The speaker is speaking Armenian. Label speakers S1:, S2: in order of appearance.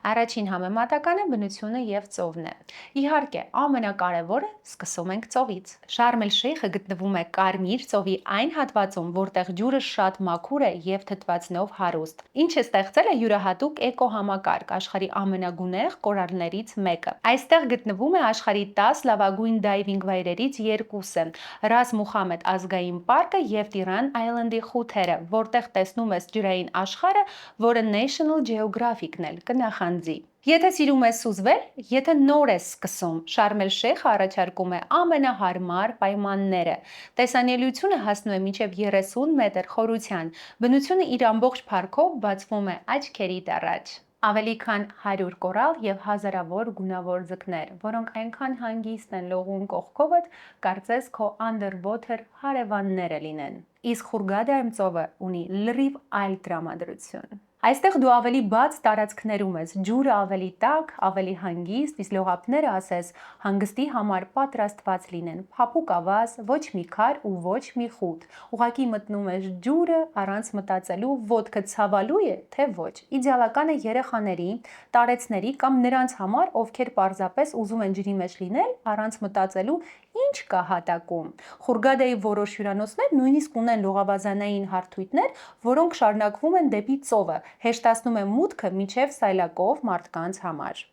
S1: Առաջին համեմատականը բնությունը եւ ծովն է։ Իհարկե, ամենակարևորը սկսում ենք ծովից։ Շարմ էլ Շեյխը գտնվում է Կարմիր ծովի այն հատվածում, որտեղ ջուրը շատ մաքուր է եւ թթվածնով հարուստ, ինչը ստեղծել է յուրահատուկ էկոհամակարգ աշխարհի ամենագունեղ կորալներից մեկը։ Այստեղ գտնվում է աշխարհի 10 լավագույն դայվինգ վայրերից երկուսը՝ Ռաս Մուհամեդ ազգային պարկը եւ Տիրան Այլենդի խութերը, որտեղ տեսնում ես ջրային աշխարհը, որը National Geographic-ն էլ կնախանձի։ Եթե սիրում ես սուզվել, եթե նոր ես սկսում, Շարմ էլ Շեյխը առաջարկում է ամենահարմար պայմանները։ Տեսանելիությունը հասնում է մինչև 30 մետր խորության։ Բնությունը իր ամբողջ փառքով բացվում է աչքերիդ առաջ։ Ավելի քան 100 կորալ եւ հազարավոր գունավոր ձկներ, որոնք այնքան հանգիստ են լողում կողքովդ, կարծես քո underwater հարևանները լինեն։ Իսկ Խուրգադայում ծովը ունի լրիվ այլ տրամադրություն։ Այստեղ դու ավելի բաց տարածքներում ես, ջուրը ավելի տաք, ավելի հանգիստ, իսկ լողափները ասես հանգստի համար պատրաստված լինեն, փափուկ ավազ, ոչ մի քար ու ոչ մի խուտ։ Ուղղակի մտնում ես ջուրը առանց մտածելու ոտքը ցավալու է, թե ոչ։ Իդեալական է երեխաների, տարեցների կամ նրանց համար, ովքեր պարզապես ուզում են ջրի մեջ լինել առանց մտածելու ինչ կա հատակում։ Խուրգադայի որոշ հյուրանոցներ նույնիսկ ունեն լողավազանային հարթույթներ, որոնք շարունակվում են դեպի ծովը, հեշտացնում է մուտքը մինչև սայլակով մարդկանց համար։